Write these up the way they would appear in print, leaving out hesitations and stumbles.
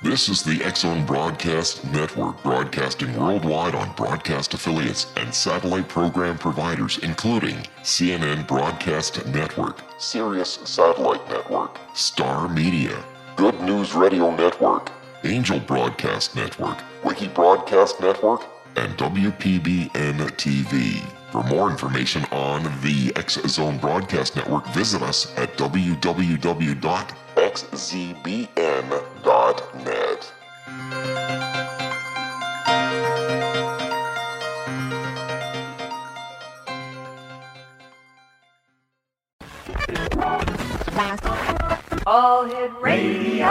This is the X-Zone Broadcast Network, broadcasting worldwide on broadcast affiliates and satellite program providers, including CNN Broadcast Network, Sirius Satellite Network, Star Media, Good News Radio Network, Angel Broadcast Network, Wiki Broadcast Network, and WPBN TV. For more information on the X-Zone Broadcast Network, visit us at www.xzbn.net. All Hit Radio.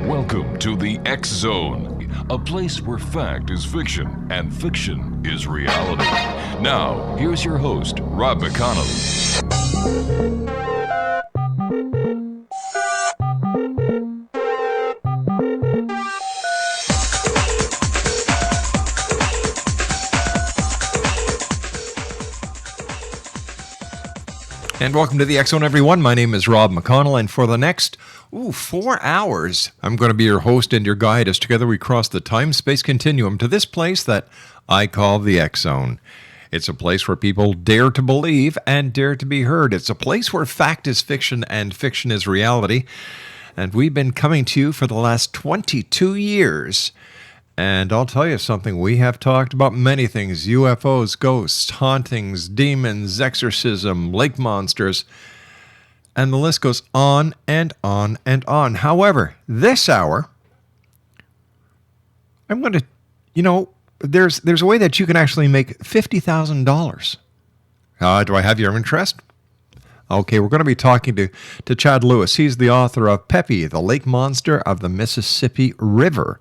Welcome to the X-Zone, a place where fact is fiction and fiction is reality. Now, here's your host, Rob McConnell. And welcome to the X-Zone, everyone. My name is Rob McConnell, and for the next 4 hours, I'm going to be your host and your guide as together we cross the time-space continuum to this place that I call the X-Zone. It's a place where people dare to believe and dare to be heard. It's a place where fact is fiction and fiction is reality. And we've been coming to you for the last 22 years. And I'll tell you something, we have talked about many things: UFOs, ghosts, hauntings, demons, exorcism, lake monsters, and the list goes on and on and on. However, this hour, I'm going to, there's a way that you can actually make $50,000. Do I have your interest? Okay, we're going to be talking to Chad Lewis. He's the author of Pepie, the Lake Monster of the Mississippi River.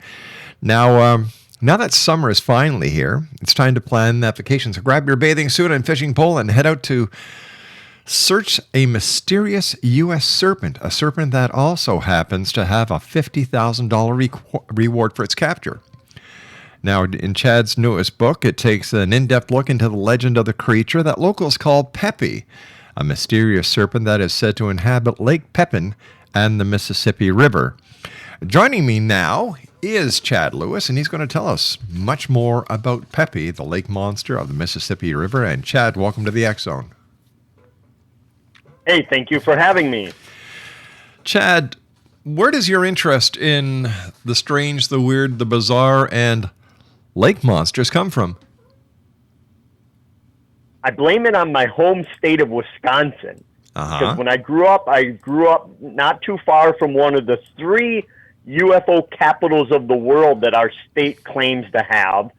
Now that summer is finally here, it's time to plan that vacation. So grab your bathing suit and fishing pole and head out to search a mysterious U.S. serpent, a serpent that also happens to have a $50,000 reward for its capture. Now, in Chad's newest book, it takes an in-depth look into the legend of the creature that locals call Pepie, a mysterious serpent that is said to inhabit Lake Pepin and the Mississippi River. Joining me now is Chad Lewis, and he's going to tell us much more about Pepie, the lake monster of the Mississippi River. And Chad, welcome to the X-Zone. Hey, thank you for having me. Chad, where does your interest in the strange, the weird, the bizarre, and lake monsters come from? I blame it on my home state of Wisconsin. Because when I grew up not too far from one of the three UFO capitals of the world that our state claims to have.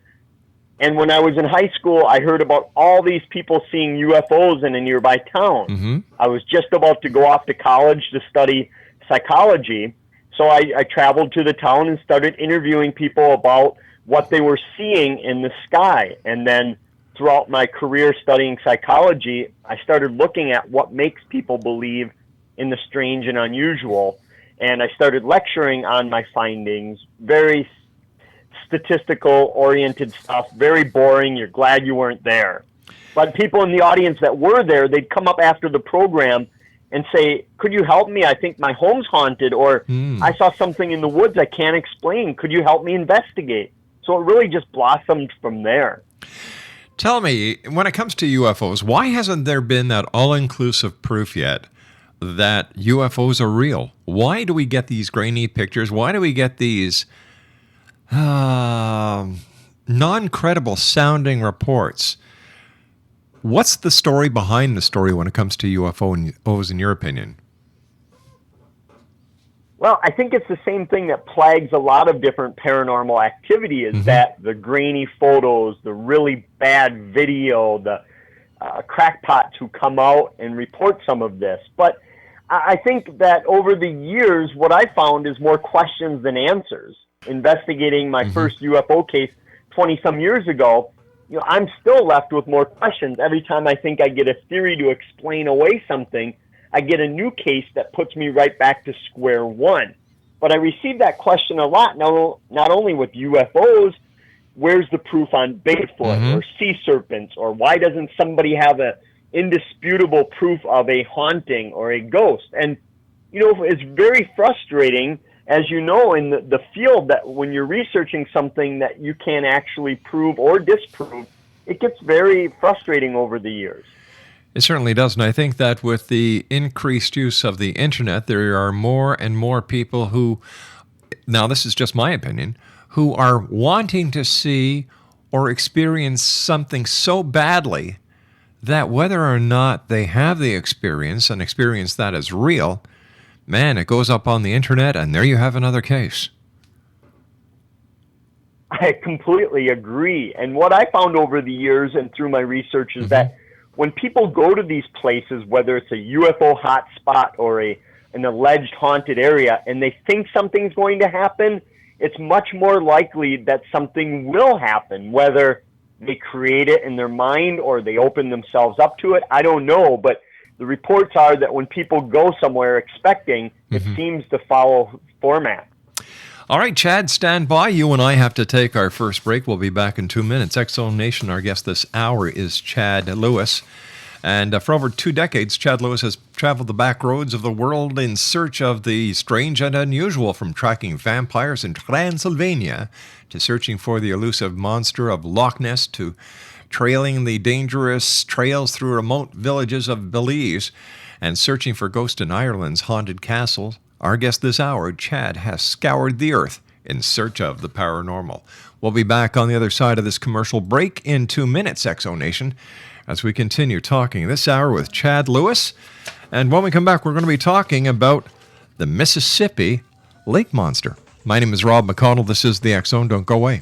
And when I was in high school, I heard about all these people seeing UFOs in a nearby town. Mm-hmm. I was just about to go off to college to study psychology. So I traveled to the town and started interviewing people about what they were seeing in the sky. And then throughout my career studying psychology, I started looking at what makes people believe in the strange and unusual. And I started lecturing on my findings, very statistical-oriented stuff, very boring. You're glad you weren't there. But people in the audience that were there, they'd come up after the program and say, could you help me? I think my home's haunted, or I saw something in the woods I can't explain. Could you help me investigate? So it really just blossomed from there. Tell me, when it comes to UFOs, why hasn't there been that all-inclusive proof yet that UFOs are real? Why do we get these grainy pictures? Why do we get these non-credible sounding reports? What's the story behind the story when it comes to UFOs, in your opinion? Well, I think it's the same thing that plagues a lot of different paranormal activity is that the grainy photos, the really bad video, the crackpots who come out and report some of this. But I think that over the years, what I found is more questions than answers. Investigating my first UFO case 20-some years ago, I'm still left with more questions. Every time I think I get a theory to explain away something, I get a new case that puts me right back to square one. But I receive that question a lot, not only with UFOs, where's the proof on Bigfoot or sea serpents, or why doesn't somebody have a indisputable proof of a haunting or a ghost? And, you know, it's very frustrating, as you know, in the field, that when you're researching something that you can't actually prove or disprove, it gets very frustrating over the years. It certainly does, and I think that with the increased use of the internet, there are more and more people who, now this is just my opinion, who are wanting to see or experience something so badly that whether or not they have the experience and experience that as real, man, it goes up on the internet and there you have another case. I completely agree. And what I found over the years and through my research is that when people go to these places, whether it's a UFO hotspot or an alleged haunted area, and they think something's going to happen, it's much more likely that something will happen, whether they create it in their mind or they open themselves up to it. I don't know, but the reports are that when people go somewhere expecting, it seems to follow format. All right, Chad, stand by. You and I have to take our first break. We'll be back in 2 minutes. X-Zone Nation, our guest this hour is Chad Lewis. And for over 2 decades, Chad Lewis has traveled the back roads of the world in search of the strange and unusual, from tracking vampires in Transylvania to searching for the elusive monster of Loch Ness to trailing the dangerous trails through remote villages of Belize and searching for ghosts in Ireland's haunted castles. Our guest this hour, Chad, has scoured the earth in search of the paranormal. We'll be back on the other side of this commercial break in 2 minutes, X-Zone Nation, as we continue talking this hour with Chad Lewis. And when we come back, we're going to be talking about the Mississippi lake monster. My name is Rob McConnell. This is the X-Zone. Don't go away.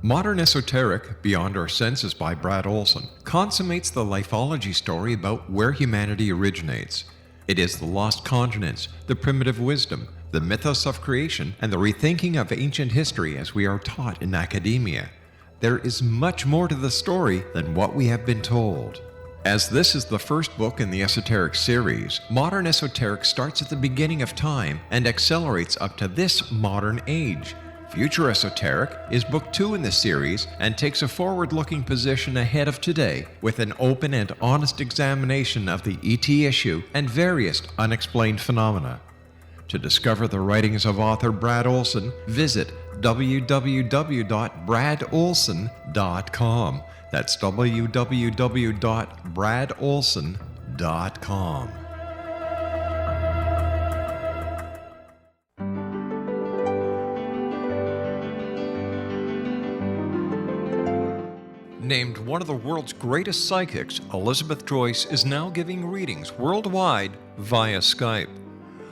Modern Esoteric, Beyond Our Senses by Brad Olson, consummates the lifeology story about where humanity originates. It is the lost continents, the primitive wisdom, the mythos of creation, and the rethinking of ancient history as we are taught in academia. There is much more to the story than what we have been told. As this is the first book in the Esoteric series, Modern Esoteric starts at the beginning of time and accelerates up to this modern age. Future Esoteric is book 2 in the series and takes a forward-looking position ahead of today with an open and honest examination of the ET issue and various unexplained phenomena. To discover the writings of author Brad Olson, visit www.bradolson.com. That's www.bradolson.com. Named one of the world's greatest psychics, Elizabeth Joyce is now giving readings worldwide via Skype.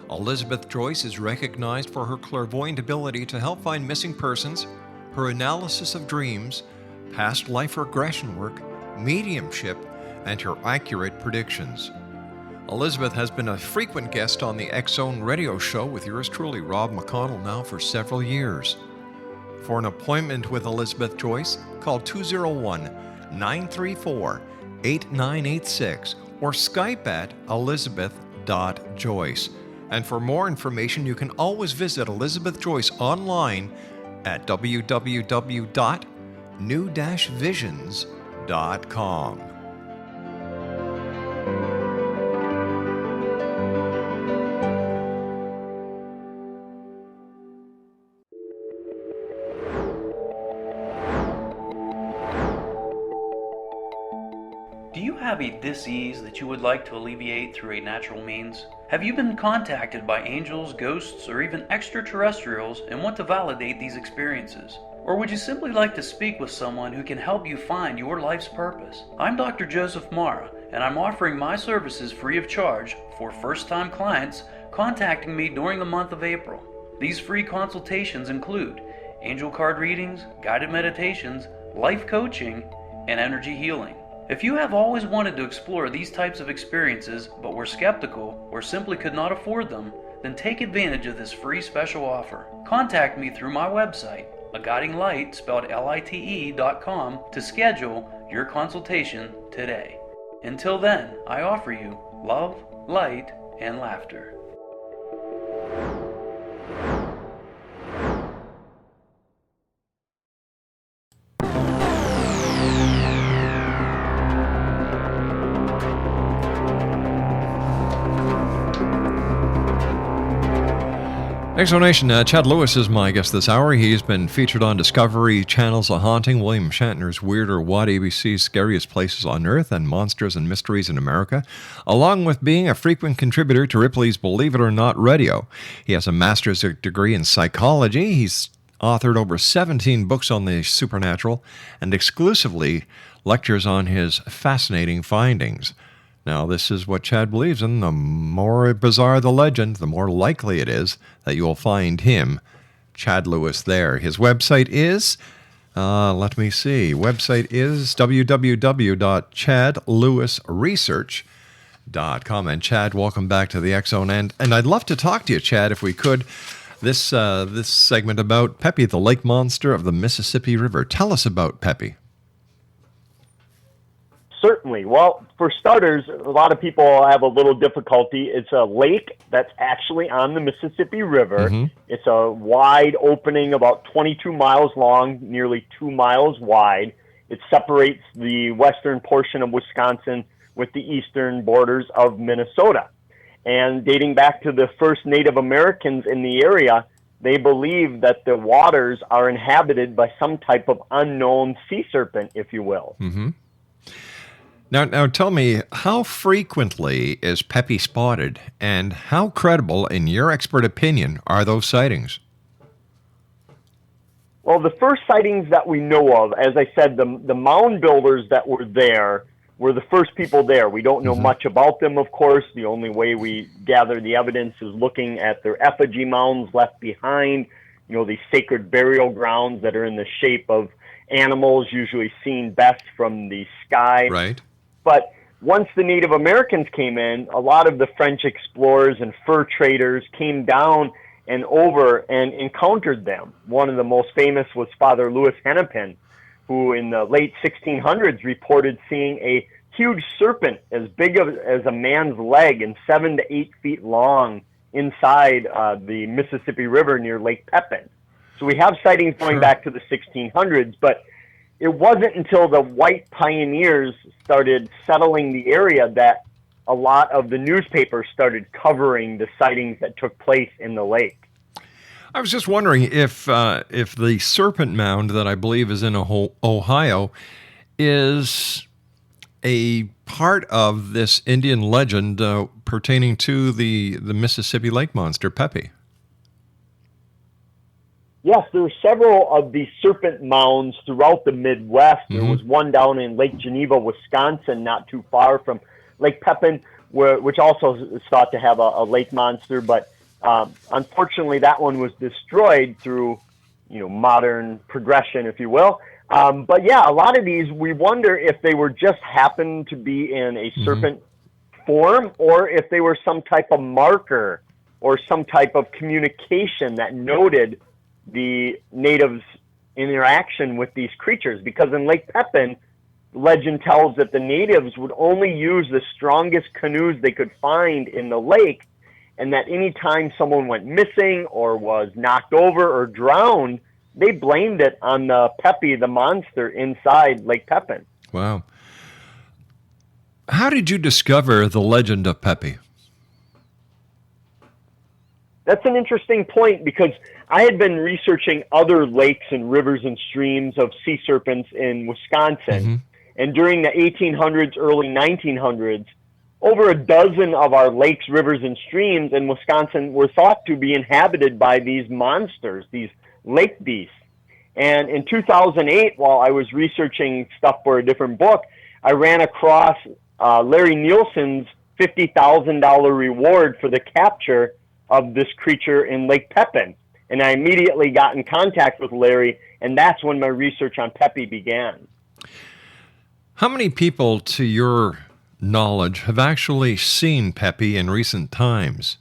Elizabeth Joyce is recognized for her clairvoyant ability to help find missing persons, her analysis of dreams, past life regression work, mediumship, and her accurate predictions. Elizabeth has been a frequent guest on the X-Zone radio show with yours truly, Rob McConnell, now for several years. For an appointment with Elizabeth Joyce, call 201-934-8986 or Skype at elizabeth.joyce. And for more information, you can always visit Elizabeth Joyce online at www.new-visions.com. Do you have a dis-ease that you would like to alleviate through a natural means? Have you been contacted by angels, ghosts, or even extraterrestrials and want to validate these experiences? Or would you simply like to speak with someone who can help you find your life's purpose? I'm Dr. Joseph Mara, and I'm offering my services free of charge for first-time clients contacting me during the month of April. These free consultations include angel card readings, guided meditations, life coaching, and energy healing. If you have always wanted to explore these types of experiences but were skeptical or simply could not afford them, then take advantage of this free special offer. Contact me through my website, aguidinglight, spelled lite.com, to schedule your consultation today. Until then, I offer you love, light, and laughter. Exonation, Chad Lewis is my guest this hour. He's been featured on Discovery Channel's A Haunting, William Shatner's Weird or What, ABC's Scariest Places on Earth, and Monsters and Mysteries in America, along with being a frequent contributor to Ripley's Believe It or Not radio. He has a master's degree in psychology. He's authored over 17 books on the supernatural and exclusively lectures on his fascinating findings. Now, this is what Chad believes in. The more bizarre the legend, the more likely it is that you will find him, Chad Lewis, there. His website is, website is www.chadlewisresearch.com. And Chad, welcome back to the X Zone. And I'd love to talk to you, Chad, if we could, this segment about Pepie, the lake monster of the Mississippi River. Tell us about Pepie. Certainly. Well, for starters, a lot of people have a little difficulty. It's a lake that's actually on the Mississippi River. Mm-hmm. It's a wide opening, about 22 miles long, nearly 2 miles wide. It separates the western portion of Wisconsin with the eastern borders of Minnesota. And dating back to the first Native Americans in the area, they believe that the waters are inhabited by some type of unknown sea serpent, if you will. Mm-hmm. Now tell me, how frequently is Pepie spotted, and how credible, in your expert opinion, are those sightings? Well, the first sightings that we know of, as I said, the mound builders that were there were the first people there. We don't know much about them, of course. The only way we gather the evidence is looking at their effigy mounds left behind, these sacred burial grounds that are in the shape of animals, usually seen best from the sky. Right. But once the Native Americans came in, a lot of the French explorers and fur traders came down and over and encountered them. One of the most famous was Father Louis Hennepin, who in the late 1600s reported seeing a huge serpent as big as a man's leg and 7 to 8 feet long inside the Mississippi River near Lake Pepin. So we have sightings going back to the 1600s, but it wasn't until the white pioneers started settling the area that a lot of the newspapers started covering the sightings that took place in the lake. I was just wondering if the serpent mound that I believe is in Ohio is a part of this Indian legend pertaining to the Mississippi lake monster, Pepie. Yes, there were several of these serpent mounds throughout the Midwest. There was one down in Lake Geneva, Wisconsin, not too far from Lake Pepin, which also is thought to have a lake monster. But unfortunately, that one was destroyed through, modern progression, if you will. But yeah, a lot of these, we wonder if they were just happened to be in a serpent form, or if they were some type of marker or some type of communication that noted the natives' interaction with these creatures. Because in Lake Pepin, legend tells that the natives would only use the strongest canoes they could find in the lake, and that any time someone went missing or was knocked over or drowned, they blamed it on the Pepie, the monster inside Lake Pepin. Wow. How did you discover the legend of Pepie? That's an interesting point, because I had been researching other lakes and rivers and streams of sea serpents in Wisconsin. And during the 1800s, early 1900s, over a dozen of our lakes, rivers, and streams in Wisconsin were thought to be inhabited by these monsters, these lake beasts. And in 2008, while I was researching stuff for a different book, I ran across Larry Nielsen's $50,000 reward for the capture of this creature in Lake Pepin. And I immediately got in contact with Larry, and that's when my research on Pepie began. How many people, to your knowledge, have actually seen Pepie in recent times?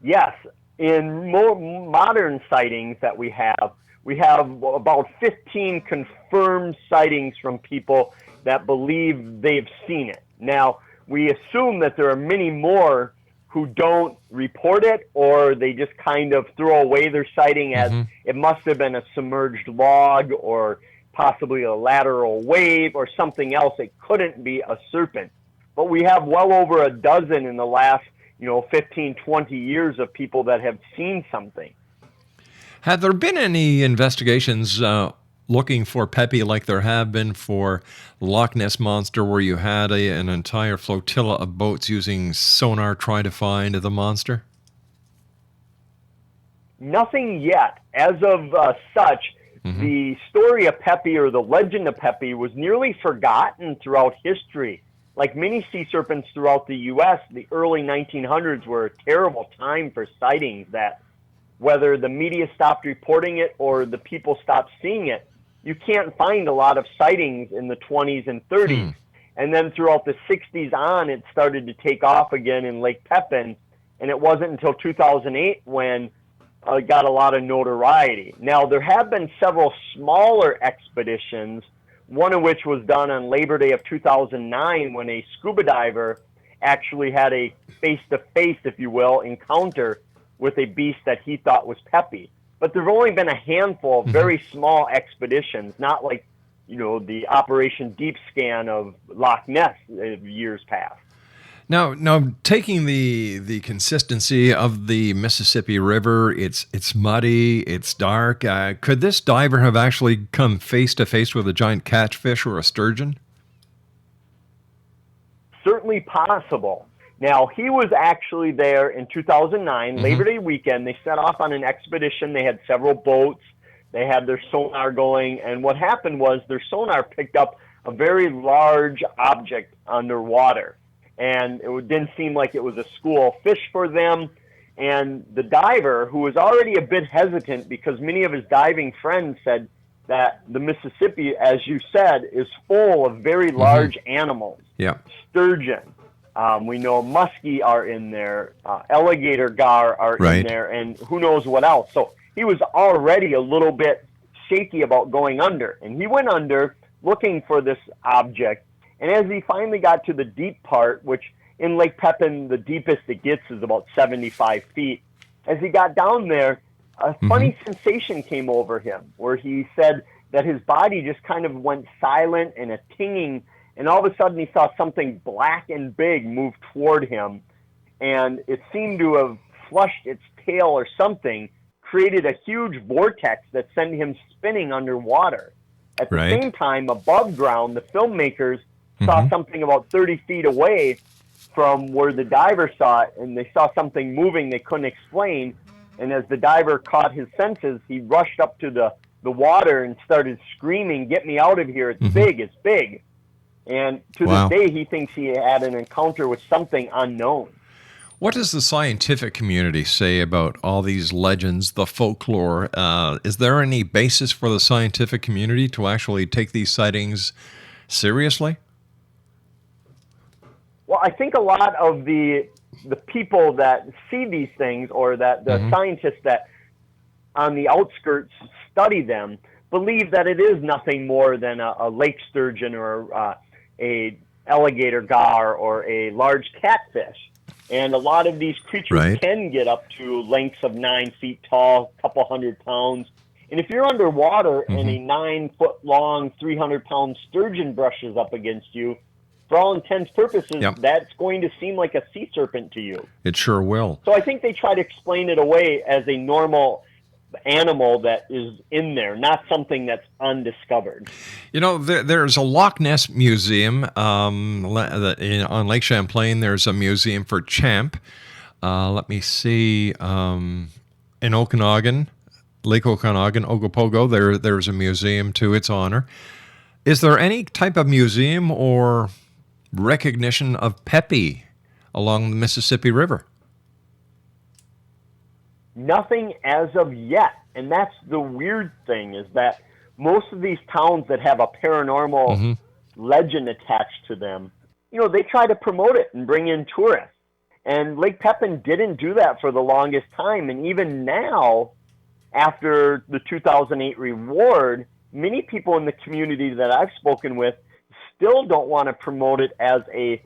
Yes. In more modern sightings that we have about 15 confirmed sightings from people that believe they've seen it. Now, we assume that there are many more who don't report it, or they just kind of throw away their sighting as it must have been a submerged log or possibly a lateral wave or something else. It couldn't be a serpent. But we have well over a dozen in the last 15, 20 years of people that have seen something. Have there been any investigations looking for Pepie like there have been for Loch Ness Monster, where you had an entire flotilla of boats using sonar trying to find the monster? Nothing yet. As of such, the story of Pepie, or the legend of Pepie, was nearly forgotten throughout history. Like many sea serpents throughout the U.S., the early 1900s were a terrible time for sightings, that whether the media stopped reporting it or the people stopped seeing it, you can't find a lot of sightings in the 20s and 30s. And then throughout the 60s on, it started to take off again in Lake Pepin, and it wasn't until 2008 when it got a lot of notoriety. Now, there have been several smaller expeditions, one of which was done on Labor Day of 2009 when a scuba diver actually had a face-to-face, if you will, encounter with a beast that he thought was Pepie. But there have only been a handful of very small expeditions, not like, the Operation Deep Scan of Loch Ness years past. Now, taking the consistency of the Mississippi River, it's muddy, it's dark. Could this diver have actually come face to face with a giant catfish or a sturgeon? Certainly possible. Now, he was actually there in 2009, Labor Day weekend. They set off on an expedition. They had several boats. They had their sonar going. And what happened was their sonar picked up a very large object underwater. And it didn't seem like it was a school of fish for them. And the diver, who was already a bit hesitant because many of his diving friends said that the Mississippi, as you said, is full of very large animals. Yeah. Sturgeon. We know muskie are in there. Alligator gar are in there. And who knows what else. So he was already a little bit shaky about going under. And he went under looking for this object. And as he finally got to the deep part, which in Lake Pepin, the deepest it gets is about 75 feet, as he got down there, a funny sensation came over him where he said that his body just kind of went silent and a tinging, and all of a sudden he saw something black and big move toward him, and it seemed to have flushed its tail or something, created a huge vortex that sent him spinning underwater. At the same time, above ground, the filmmakers saw something about 30 feet away from where the diver saw it, and they saw something moving they couldn't explain. And as the diver caught his senses, he rushed up to the water and started screaming, "Get me out of here, it's big, it's big." And to this day, he thinks he had an encounter with something unknown. What does the scientific community say about all these legends, the folklore? Is there any basis for the scientific community to actually take these sightings seriously? Well, I think a lot of the people that see these things, or that the scientists that on the outskirts study them, believe that it is nothing more than a lake sturgeon or a alligator gar or a large catfish. And a lot of these creatures can get up to lengths of 9 feet tall, a couple 100 pounds. And if you're underwater and a 9-foot-long, 300-pound sturgeon brushes up against you, for all intents and purposes, that's going to seem like a sea serpent to you. It sure will. So I think they try to explain it away as a normal animal that is in there, not something that's undiscovered. There's a Loch Ness museum on Lake Champlain. There's a museum for Champ. Let me see. In Okanagan, Lake Okanagan, Ogopogo, there's a museum to its honor. Is there any type of museum or recognition of Pepie along the Mississippi River? Nothing as of yet. And that's the weird thing, is that most of these towns that have a paranormal legend attached to them, they try to promote it and bring in tourists. And Lake Pepin didn't do that for the longest time. And even now, after the 2008 reward, many people in the community that I've spoken with still don't want to promote it as a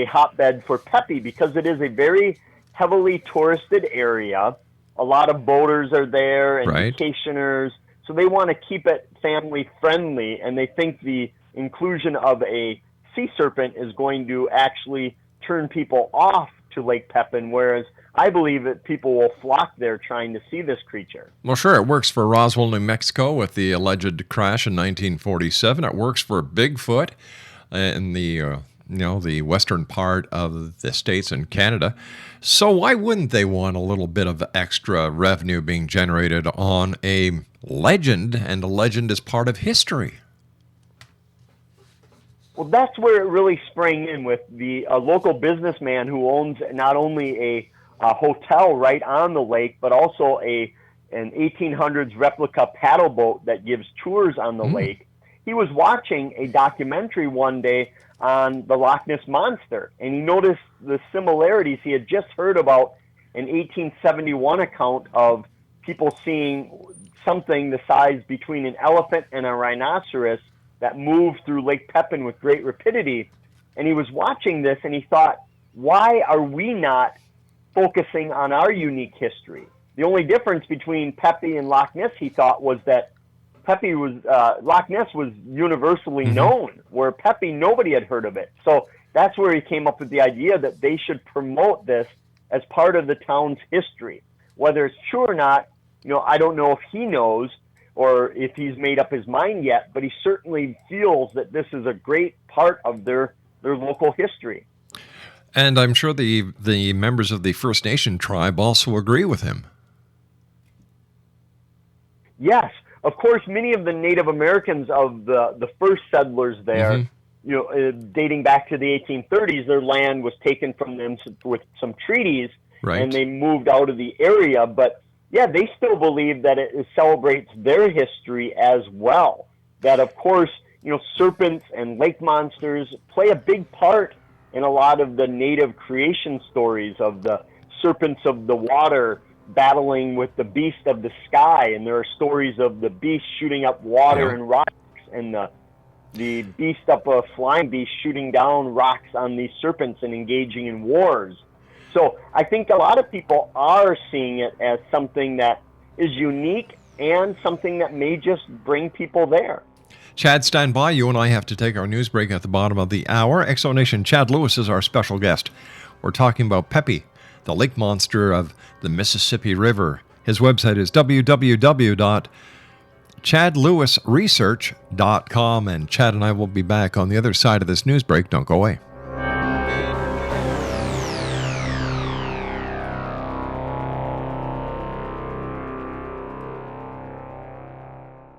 hotbed for Pepie, because it is a very heavily touristed area. A lot of boaters are there and vacationers. So they want to keep it family friendly, and they think the inclusion of a sea serpent is going to actually turn people off to Lake Pepin, whereas I believe that people will flock there trying to see this creature. Well, sure, it works for Roswell, New Mexico with the alleged crash in 1947. It works for Bigfoot in the western part of the States and Canada. So why wouldn't they want a little bit of extra revenue being generated on a legend, and a legend is part of history? Well, that's where it really sprang in with a local businessman who owns not only a hotel right on the lake, but also an 1800s replica paddle boat that gives tours on the lake. He was watching a documentary one day on the Loch Ness Monster, and he noticed the similarities. He had just heard about an 1871 account of people seeing something the size between an elephant and a rhinoceros that moved through Lake Pepin with great rapidity. And he was watching this, and he thought, why are we not focusing on our unique history? The only difference between Pepie and Loch Ness, he thought, was that Loch Ness was universally known, where Pepie, nobody had heard of it. So that's where he came up with the idea that they should promote this as part of the town's history. Whether it's true or not, I don't know if he knows or if he's made up his mind yet, but he certainly feels that this is a great part of their local history. And I'm sure the members of the First Nation tribe also agree with him. Yes. Of course, many of the Native Americans of the first settlers there, dating back to the 1830s, their land was taken from them with some treaties, and they moved out of the area. But yeah, they still believe that it celebrates their history as well. That, of course, serpents and lake monsters play a big part in a lot of the native creation stories of the serpents of the water battling with the beast of the sky, and there are stories of the beast shooting up water and rocks, and the beast up a flying beast shooting down rocks on these serpents and engaging in wars. So I think a lot of people are seeing it as something that is unique and something that may just bring people there. Chad, stand by. You and I have to take our news break at the bottom of the hour. Exonation Chad Lewis is our special guest. We're talking about Pepie, the lake monster of the Mississippi River. His website is www.chadlewisresearch.com, and Chad and I will be back on the other side of this news break. Don't go away.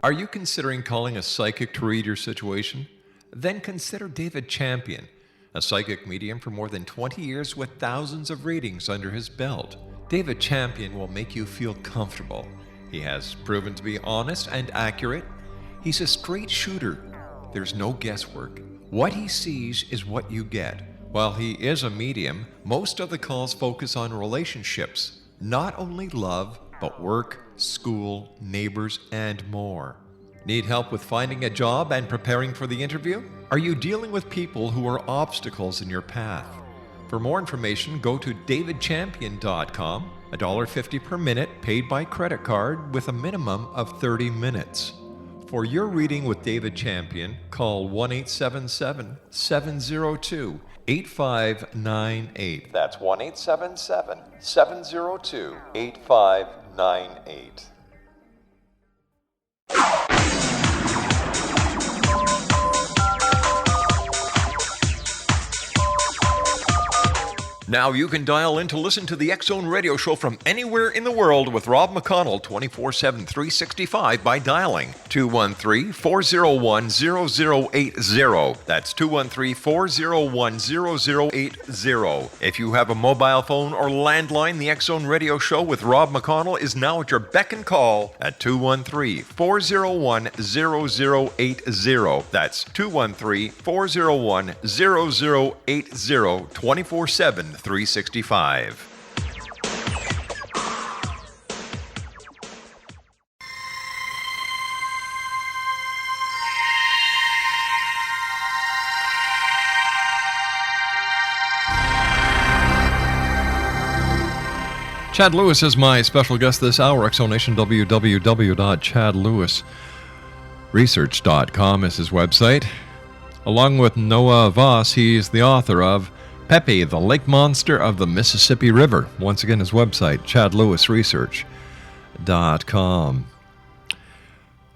Are you considering calling a psychic to read your situation? Then consider David Champion, a psychic medium for more than 20 years with thousands of readings under his belt. David Champion will make you feel comfortable. He has proven to be honest and accurate. He's a straight shooter. There's no guesswork. What he sees is what you get. While he is a medium, most of the calls focus on relationships, not only love, but work, school, neighbors, and more. Need help with finding a job and preparing for the interview? Are you dealing with people who are obstacles in your path? For more information, go to davidchampion.com, $1.50 per minute paid by credit card with a minimum of 30 minutes. For your reading with David Champion, call 1-877-702-8598. That's 1-877-702-8598. Now you can dial in to listen to the X-Zone radio show from anywhere in the world with Rob McConnell 24/7, 365 by dialing 213-401-0080. That's 213-401-0080. If you have a mobile phone or landline, the X-Zone radio show with Rob McConnell is now at your beck and call at 213-401-0080. That's 213-401-0080, 24/7. 365. Chad Lewis is my special guest this hour. Exonation, www.chadlewisresearch.com is his website. Along with Noah Voss, he's the author of Pepie, the Lake Monster of the Mississippi River. Once again, his website, chadlewisresearch.com.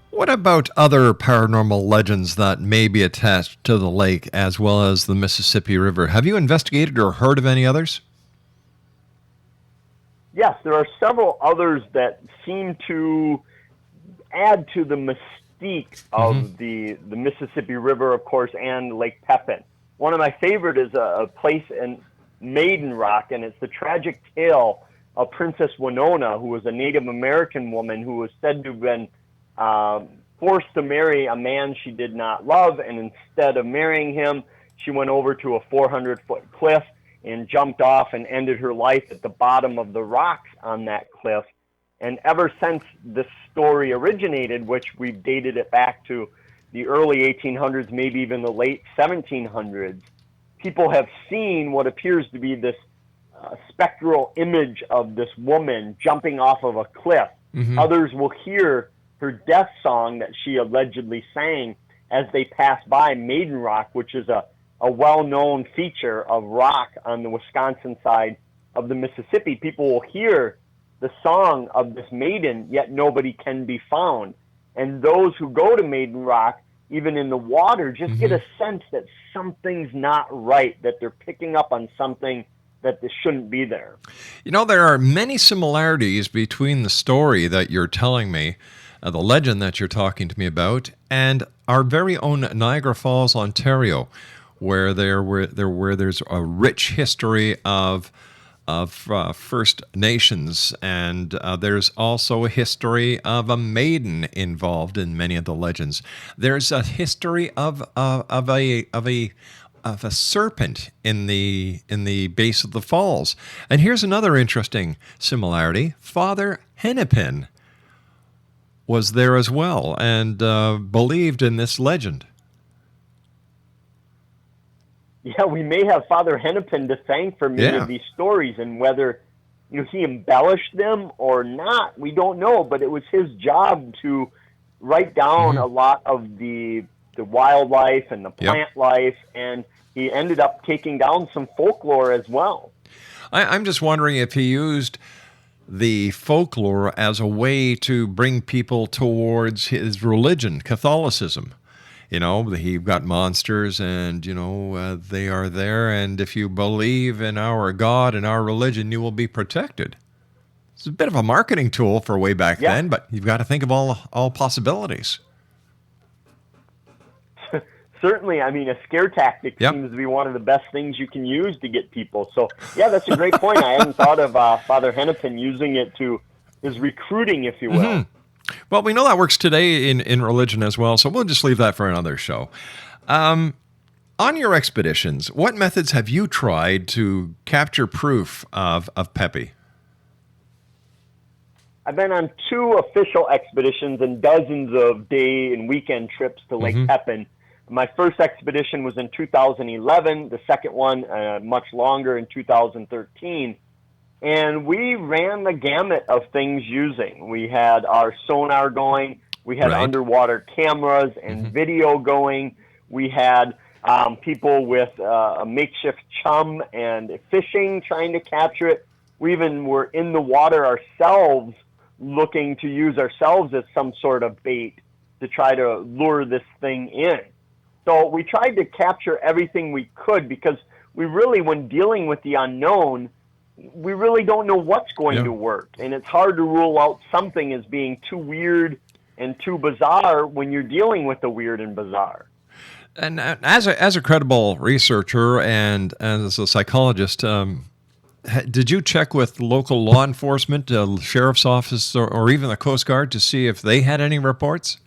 What about other paranormal legends that may be attached to the lake as well as the Mississippi River? Have you investigated or heard of any others? Yes, there are several others that seem to add to the mystique of the Mississippi River, of course, and Lake Pepin. One of my favorite is a place in Maiden Rock, and it's the tragic tale of Princess Winona, who was a Native American woman who was said to have been forced to marry a man she did not love, and instead of marrying him, she went over to a 400-foot cliff and jumped off and ended her life at the bottom of the rocks on that cliff. And ever since this story originated, which we've dated it back to the early 1800s, maybe even the late 1700s, people have seen what appears to be this spectral image of this woman jumping off of a cliff. Others will hear her death song that she allegedly sang as they pass by Maiden Rock, which is a well-known feature of rock on the Wisconsin side of the Mississippi. People will hear the song of this maiden, yet nobody can be found. And those who go to Maiden Rock, even in the water, just get a sense that something's not right, that they're picking up on something that this shouldn't be there. You know, there are many similarities between the story that you're telling me, the legend that you're talking to me about, and our very own Niagara Falls, Ontario, where there's a rich history of First Nations, and there's also a history of a maiden involved in many of the legends. There's a history of a serpent in the base of the falls. And here's another interesting similarity: Father Hennepin was there as well, and believed in this legend. Yeah, we may have Father Hennepin to thank for many of these stories, and whether he embellished them or not, we don't know. But it was his job to write down a lot of the wildlife and the plant life, and he ended up taking down some folklore as well. I'm just wondering if he used the folklore as a way to bring people towards his religion, Catholicism. You've got monsters, and, they are there, and if you believe in our God and our religion, you will be protected. It's a bit of a marketing tool for way back then, but you've got to think of all possibilities. Certainly, a scare tactic seems to be one of the best things you can use to get people. So, that's a great point. I hadn't thought of Father Hennepin using it to his recruiting, if you will. Well, we know that works today in religion as well, so we'll just leave that for another show. On your expeditions, what methods have you tried to capture proof of Pepie? I've been on 2 official expeditions and dozens of day and weekend trips to Lake Pepin. My first expedition was in 2011, the second one much longer in 2013. And we ran the gamut of things using. We had our sonar going. We had underwater cameras and video going. We had people with a makeshift chum and fishing trying to capture it. We even were in the water ourselves, looking to use ourselves as some sort of bait to try to lure this thing in. So we tried to capture everything we could, because we really, when dealing with the unknown, we really don't know what's going to work. And it's hard to rule out something as being too weird and too bizarre when you're dealing with the weird and bizarre. And as a credible researcher and as a psychologist, did you check with local law enforcement, sheriff's office, or even the Coast Guard to see if they had any reports?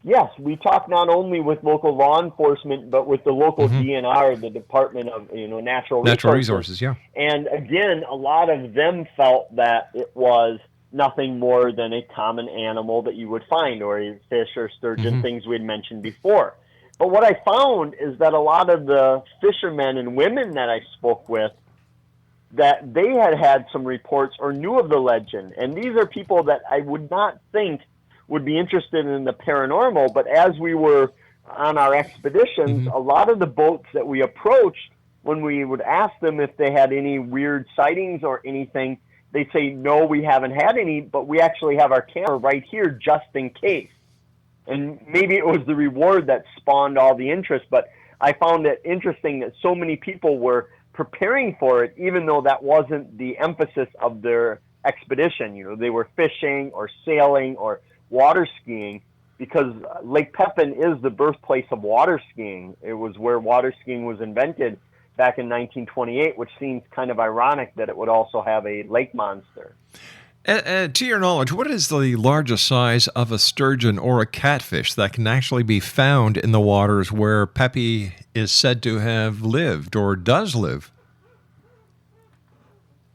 Yes, we talk not only with local law enforcement, but with the local DNR, the Department of Natural Resources. Yeah. And again, a lot of them felt that it was nothing more than a common animal that you would find, or a fish or sturgeon, things we had mentioned before. But what I found is that a lot of the fishermen and women that I spoke with, that they had some reports or knew of the legend. And these are people that I would not think would be interested in the paranormal, but as we were on our expeditions, a lot of the boats that we approached, when we would ask them if they had any weird sightings or anything, they'd say, no, we haven't had any, but we actually have our camera right here just in case. And maybe it was the reward that spawned all the interest, but I found it interesting that so many people were preparing for it, even though that wasn't the emphasis of their expedition. They were fishing or sailing or water skiing, because Lake Pepin is the birthplace of water skiing. It was where water skiing was invented back in 1928, which seems kind of ironic that it would also have a lake monster. To your knowledge, what is the largest size of a sturgeon or a catfish that can actually be found in the waters where Pepie is said to have lived or does live?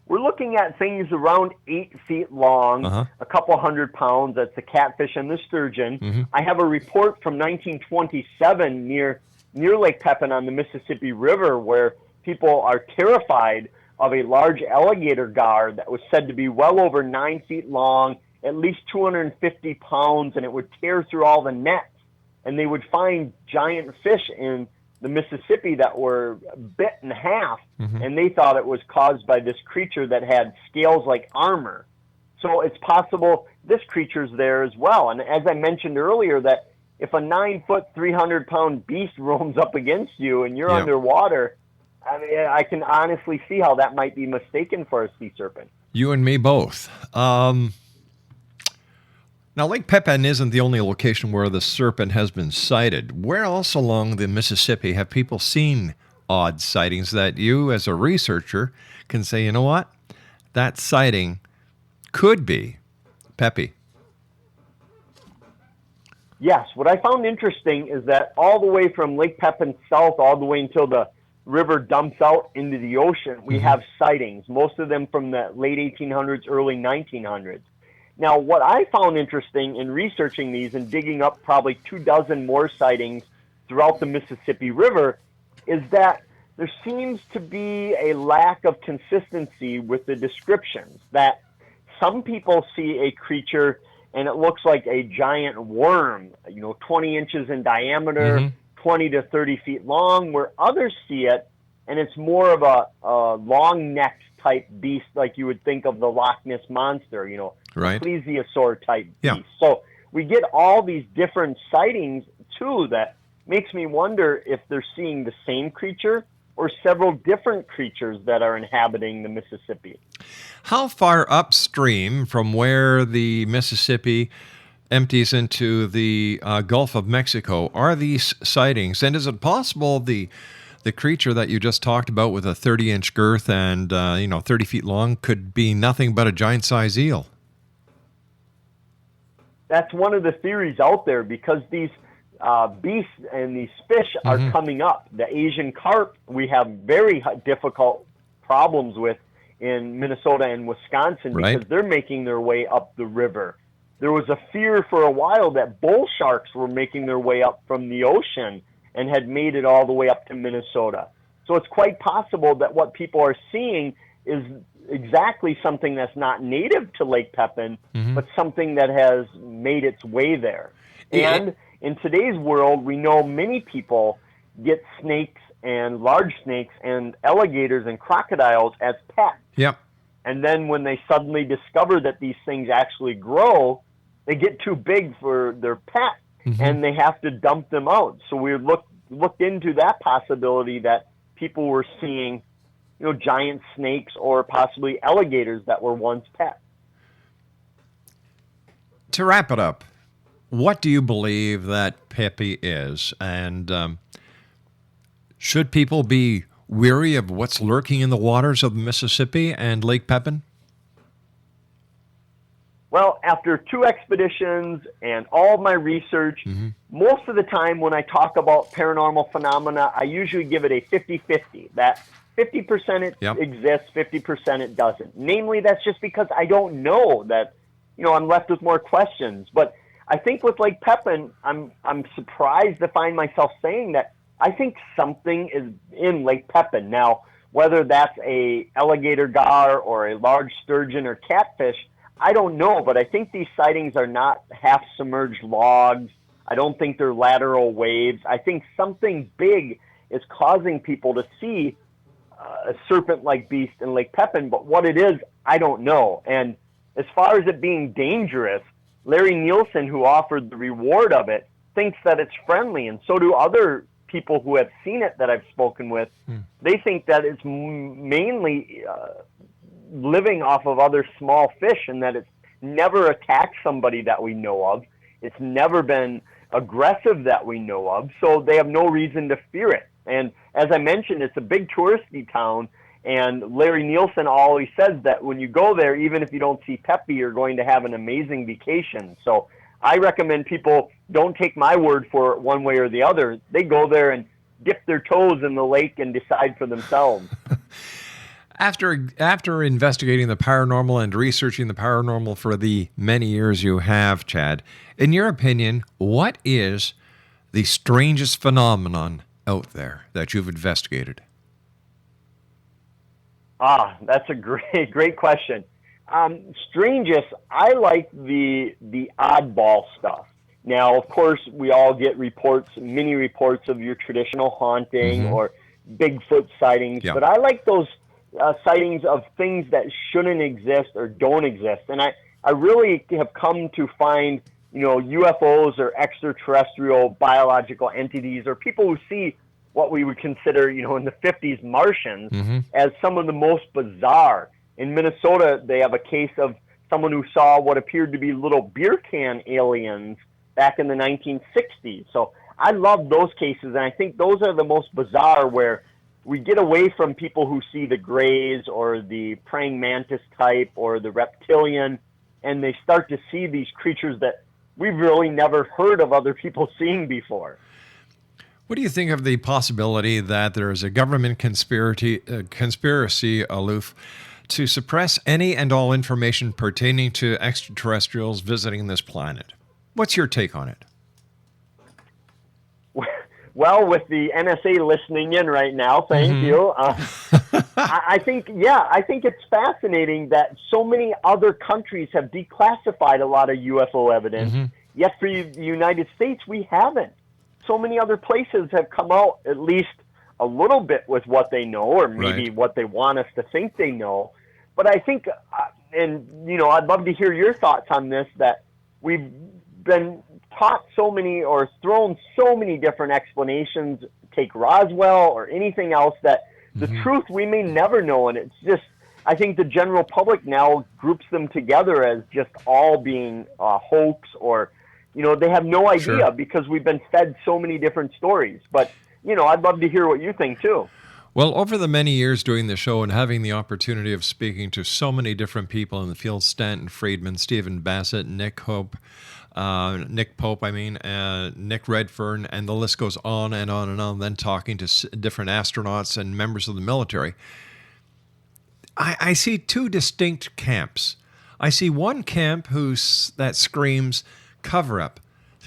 We're looking at things around 8 feet long, a couple 100 pounds. That's the catfish and the sturgeon. I have a report from 1927 near Lake Pepin on the Mississippi River where people are terrified of a large alligator gar that was said to be well over 9 feet long, at least 250 pounds, and it would tear through all the nets. And they would find giant fish in the Mississippi that were bit in half, and they thought it was caused by this creature that had scales like armor. So it's possible this creature's there as well. And as I mentioned earlier, that if a 9-foot, 300-pound beast roams up against you and you're underwater, I mean, I can honestly see how that might be mistaken for a sea serpent. You and me both. Now, Lake Pepin isn't the only location where the serpent has been sighted. Where else along the Mississippi have people seen odd sightings that you, as a researcher, can say, you know what, that sighting could be Pepie? Yes, what I found interesting is that all the way from Lake Pepin south all the way until the river dumps out into the ocean, we have sightings, most of them from the late 1800s, early 1900s. Now, what I found interesting in researching these and digging up probably 24 more sightings throughout the Mississippi River is that there seems to be a lack of consistency with the descriptions, that some people see a creature and it looks like a giant worm, 20 inches in diameter, 20 to 30 feet long, where others see it and it's more of a long-necked type beast like you would think of the Loch Ness Monster, right, plesiosaur type beast. So we get all these different sightings too that makes me wonder if they're seeing the same creature or several different creatures that are inhabiting the Mississippi. How far upstream from where the Mississippi empties into the Gulf of Mexico are these sightings? And is it possible the creature that you just talked about with a 30-inch girth and 30 feet long could be nothing but a giant-sized eel? That's one of the theories out there, because these beasts and these fish are coming up. The Asian carp we have very difficult problems with in Minnesota and Wisconsin because they're making their way up the river. There was a fear for a while that bull sharks were making their way up from the ocean and had made it all the way up to Minnesota. So it's quite possible that what people are seeing is exactly something that's not native to Lake Pepin, but something that has made its way there. And in today's world, we know many people get snakes and large snakes and alligators and crocodiles as pets. Yep. And then when they suddenly discover that these things actually grow, they get too big for their pet, and they have to dump them out. So we looked into that possibility that people were seeing, giant snakes or possibly alligators that were once pets. To wrap it up, what do you believe that Pepie is? And should people be weary of what's lurking in the waters of the Mississippi and Lake Pepin? Well, after 2 expeditions and all of my research, most of the time when I talk about paranormal phenomena, I usually give it a 50-50. That 50% it exists, 50% it doesn't. Namely, that's just because I don't know that, I'm left with more questions. But I think with Lake Pepin, I'm surprised to find myself saying that I think something is in Lake Pepin. Now, whether that's a alligator gar or a large sturgeon or catfish, I don't know, but I think these sightings are not half-submerged logs. I don't think they're lateral waves. I think something big is causing people to see a serpent-like beast in Lake Pepin, but what it is, I don't know. And as far as it being dangerous, Larry Nielsen, who offered the reward of it, thinks that it's friendly, and so do other people who have seen it that I've spoken with. They think that it's mainly living off of other small fish, and that it's never attacked somebody that we know of. It's never been aggressive that we know of, so they have no reason to fear it. And as I mentioned, it's a big touristy town, and Larry Nielsen always says that when you go there, even if you don't see Pepie, you're going to have an amazing vacation. So I recommend people don't take my word for it one way or the other. They go there and dip their toes in the lake and decide for themselves. After investigating the paranormal and researching the paranormal for the many years you have, Chad, in your opinion, what is the strangest phenomenon out there that you've investigated? That's a great question. Strangest, I like the oddball stuff. Now, of course, we all get mini reports of your traditional haunting or Bigfoot sightings, but I like those sightings of things that shouldn't exist or don't exist. And I really have come to find, UFOs or extraterrestrial biological entities, or people who see what we would consider, in the 50s Martians, as some of the most bizarre. In Minnesota, they have a case of someone who saw what appeared to be little beer can aliens back in the 1960s. So I love those cases, and I think those are the most bizarre, where we get away from people who see the grays or the praying mantis type or the reptilian, and they start to see these creatures that we've really never heard of other people seeing before. What do you think of the possibility that there is a government conspiracy aloof to suppress any and all information pertaining to extraterrestrials visiting this planet? What's your take on it? Well, with the NSA listening in right now, thank you. I think it's fascinating that so many other countries have declassified a lot of UFO evidence, yet for the United States, we haven't. So many other places have come out at least a little bit with what they know, or maybe what they want us to think they know. But I think, I'd love to hear your thoughts on this, that we've been taught so many or thrown so many different explanations, take Roswell or anything else, that the truth we may never know. And it's just, I think the general public now groups them together as just all being a hoax, or, they have no idea because we've been fed so many different stories. But, I'd love to hear what you think too. Well, over the many years doing the show and having the opportunity of speaking to so many different people in the field, Stanton Friedman, Stephen Bassett, Nick Pope, Nick Redfern, and the list goes on and on and on, then talking to different astronauts and members of the military, I see two distinct camps. I see one camp that screams cover-up,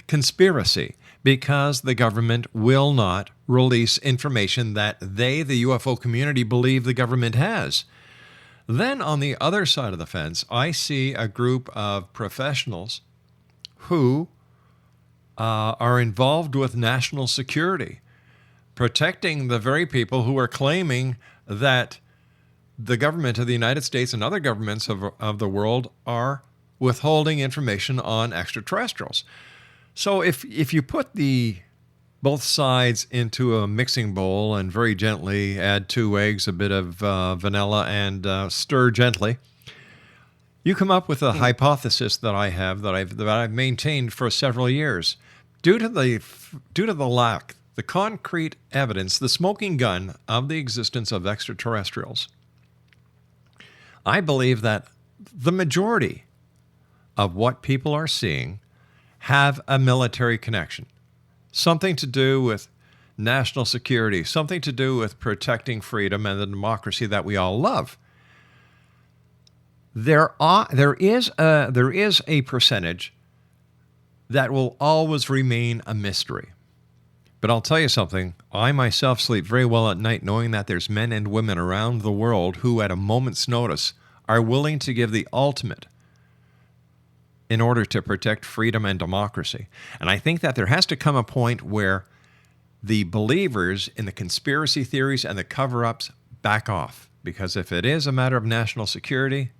conspiracy, because the government will not release information that the UFO community, believe the government has. Then on the other side of the fence, I see a group of professionals who are involved with national security, protecting the very people who are claiming that the government of the United States and other governments of the world are withholding information on extraterrestrials. So if you put both sides into a mixing bowl and very gently add 2 eggs, a bit of vanilla, and stir gently, you come up with a hypothesis that I have that I've maintained for several years. Due to the lack, the concrete evidence, the smoking gun of the existence of extraterrestrials, I believe that the majority of what people are seeing have a military connection. Something to do with national security, something to do with protecting freedom and the democracy that we all love. There is a percentage that will always remain a mystery. But I'll tell you something, I myself sleep very well at night knowing that there's men and women around the world who at a moment's notice are willing to give the ultimate in order to protect freedom and democracy. And I think that there has to come a point where the believers in the conspiracy theories and the cover-ups back off. Because if it is a matter of national security,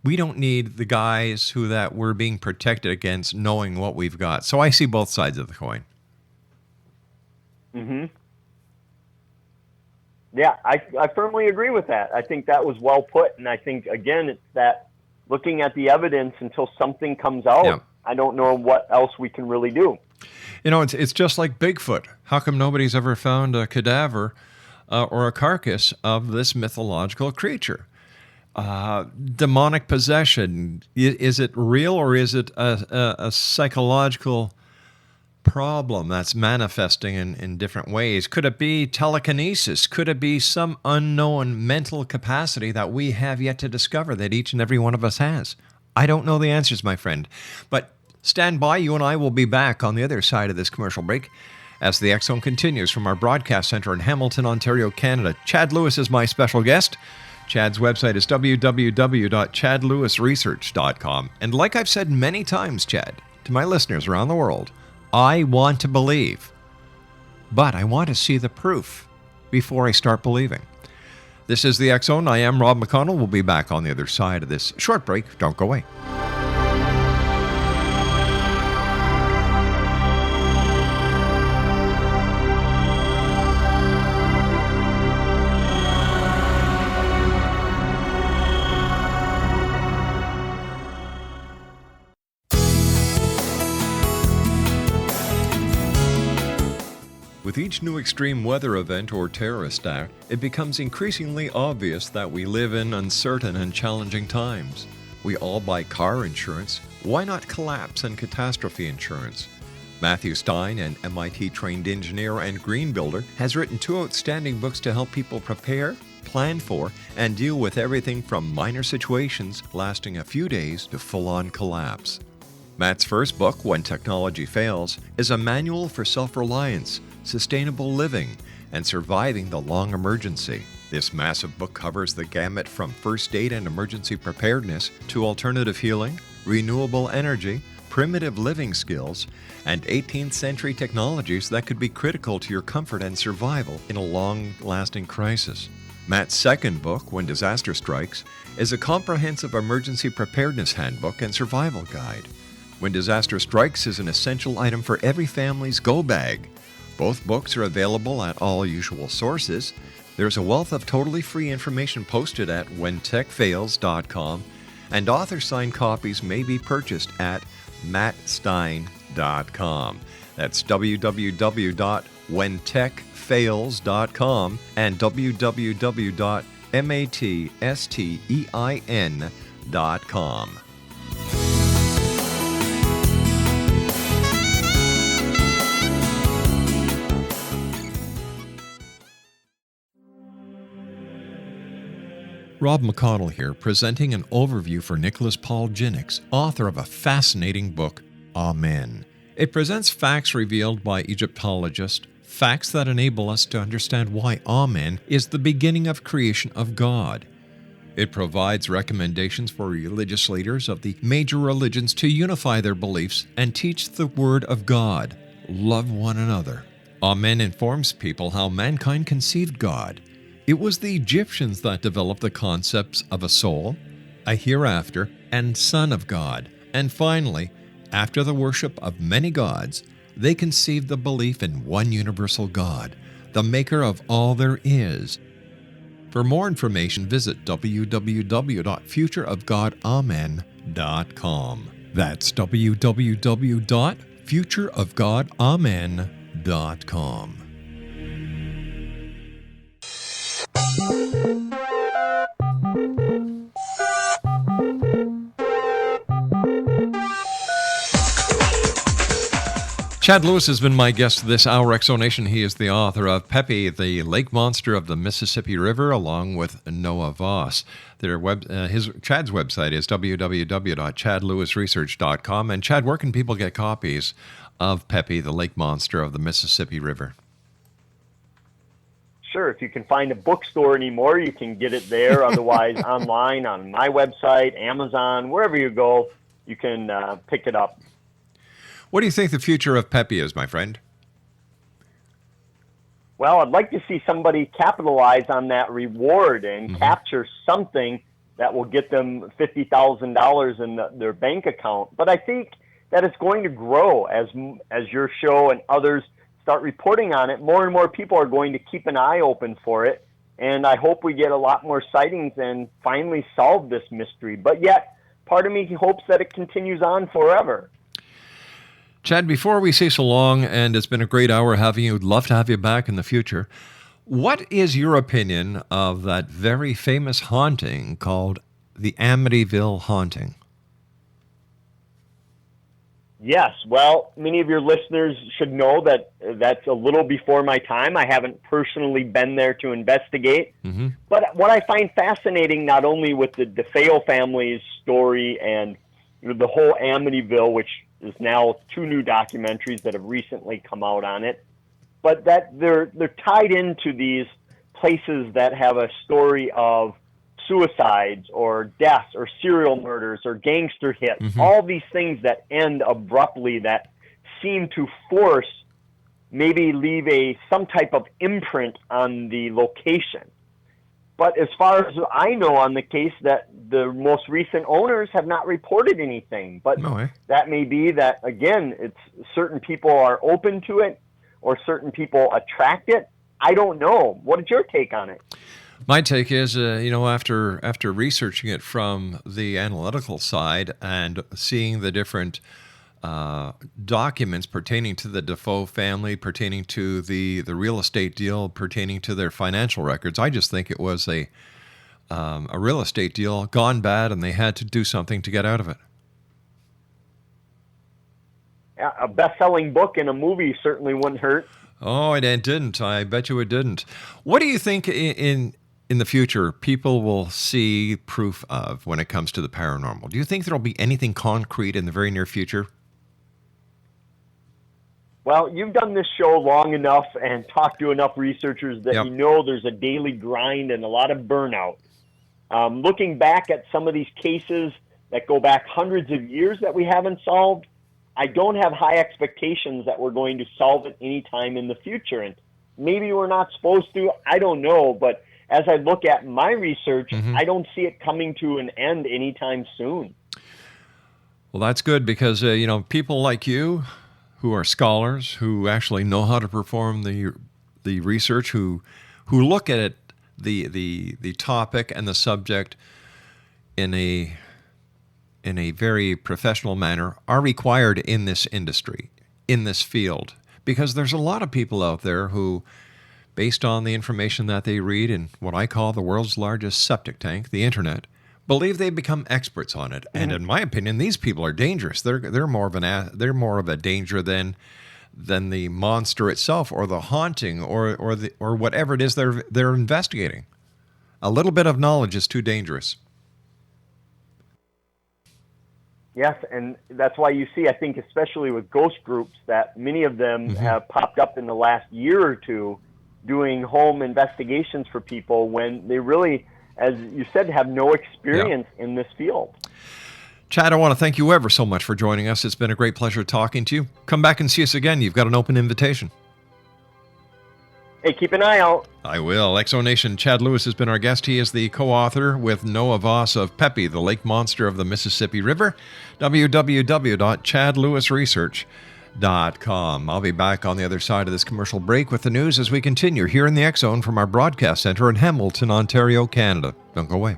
we don't need the guys who that we're being protected against knowing what we've got. So I see both sides of the coin. Mm-hmm. Yeah, I firmly agree with that. I think that was well put. And I think, again, it's that looking at the evidence until something comes out, yeah. I don't know what else we can really do. You know, it's just like Bigfoot. How come nobody's ever found a cadaver or a carcass of this mythological creature? Demonic possession, is it real or is it a psychological problem that's manifesting in different ways? Could it be telekinesis? Could it be some unknown mental capacity that we have yet to discover that each and every one of us has? I don't know the answers, my friend. But stand by. You and I will be back on the other side of this commercial break as the X Zone continues from our broadcast center in Hamilton, Ontario, Canada. Chad Lewis is my special guest. Chad's website is www.chadlewisresearch.com. And like I've said many times, Chad, to my listeners around the world, I want to believe, but I want to see the proof before I start believing. This is the X Zone. I am Rob McConnell. We'll be back on the other side of this short break. Don't go away. With each new extreme weather event or terrorist act, it becomes increasingly obvious that we live in uncertain and challenging times. We all buy car insurance. Why not collapse and catastrophe insurance? Matthew Stein, an MIT-trained engineer and green builder, has written 2 outstanding books to help people prepare, plan for, and deal with everything from minor situations lasting a few days to full-on collapse. Matt's first book, When Technology Fails, is a manual for self-reliance, sustainable living, and surviving the long emergency. This massive book covers the gamut from first aid and emergency preparedness to alternative healing, renewable energy, primitive living skills, and 18th century technologies that could be critical to your comfort and survival in a long-lasting crisis. Matt's second book, When Disaster Strikes, is a comprehensive emergency preparedness handbook and survival guide. When Disaster Strikes is an essential item for every family's go bag. Both books are available at all usual sources. There's a wealth of totally free information posted at whentechfails.com, and author-signed copies may be purchased at mattstein.com. That's www.whentechfails.com and www.mattstein.com. Rob McConnell here, presenting an overview for Nicholas Paul Jennings, author of a fascinating book, Amen. It presents facts revealed by Egyptologists, facts that enable us to understand why Amen is the beginning of creation of God. It provides recommendations for religious leaders of the major religions to unify their beliefs and teach the Word of God. Love one another. Amen informs people how mankind conceived God. It was the Egyptians that developed the concepts of a soul, a hereafter, and Son of God. And finally, after the worship of many gods, they conceived the belief in one universal God, the maker of all there is. For more information, visit www.futureofgodamen.com. That's www.futureofgodamen.com. Chad Lewis has been my guest this hour, Exonation. He is the author of Pepie, the Lake Monster of the Mississippi River, along with Noah Voss. Chad's website is www.chadlewisresearch.com. And Chad, where can people get copies of Pepie, the Lake Monster of the Mississippi River? Sure. If you can find a bookstore anymore, you can get it there. Otherwise, online on my website, Amazon, wherever you go, you can pick it up. What do you think the future of Pepie is, my friend? Well, I'd like to see somebody capitalize on that reward and capture something that will get them $50,000 in their bank account. But I think that it's going to grow as your show and others start reporting on it. More and more people are going to keep an eye open for it. And I hope we get a lot more sightings and finally solve this mystery. But yet, part of me hopes that it continues on forever. Chad, before we say so long, and it's been a great hour having you, would love to have you back in the future. What is your opinion of that very famous haunting called the Amityville haunting? Yes, well, many of your listeners should know that that's a little before my time. I haven't personally been there to investigate. But what I find fascinating, not only with the DeFeo family's story and the whole Amityville, which is now 2 new documentaries that have recently come out on it, but that they're tied into these places that have a story of suicides or deaths or serial murders or gangster hits, all these things that end abruptly that seem to force, maybe leave some type of imprint on the location. But as far as I know on the case, that the most recent owners have not reported anything. But that may be that, again, it's certain people are open to it or certain people attract it. I don't know. What is your take on it? My take is, after researching it from the analytical side and seeing the different documents pertaining to the Defoe family, pertaining to the real estate deal, pertaining to their financial records, I just think it was a real estate deal gone bad, and they had to do something to get out of it. A best-selling book and a movie certainly wouldn't hurt. Oh, it didn't. I bet you it didn't. What do you think in the future people will see proof of when it comes to the paranormal? Do you think there will be anything concrete in the very near future? Well, you've done this show long enough and talked to enough researchers that you know there's a daily grind and a lot of burnout. Looking back at some of these cases that go back hundreds of years that we haven't solved, I don't have high expectations that we're going to solve it anytime in the future. And maybe we're not supposed to, I don't know. But as I look at my research, I don't see it coming to an end anytime soon. Well, that's good because, people like you who are scholars, who actually know how to perform the research, who look at it, the topic and the subject in a very professional manner, are required in this industry, in this field, because there's a lot of people out there who, based on the information that they read in what I call the world's largest septic tank, the internet, believe they become experts on it. And in my opinion, these people are dangerous. They're more of a danger than the monster itself, or the haunting, or whatever it is they're investigating. A little bit of knowledge is too dangerous. Yes, and that's why you see, I think, especially with ghost groups, that many of them have popped up in the last year or two doing home investigations for people when they really, as you said, have no experience in this field. Chad, I want to thank you ever so much for joining us. It's been a great pleasure talking to you. Come back and see us again. You've got an open invitation. Hey, keep an eye out. I will. Exonation, Chad Lewis has been our guest. He is the co-author with Noah Voss of Pepie, the Lake Monster of the Mississippi River. www.chadlewisresearch.com. I'll be back on the other side of this commercial break with the news as we continue here in the X Zone from our broadcast center in Hamilton, Ontario, Canada. Don't go away.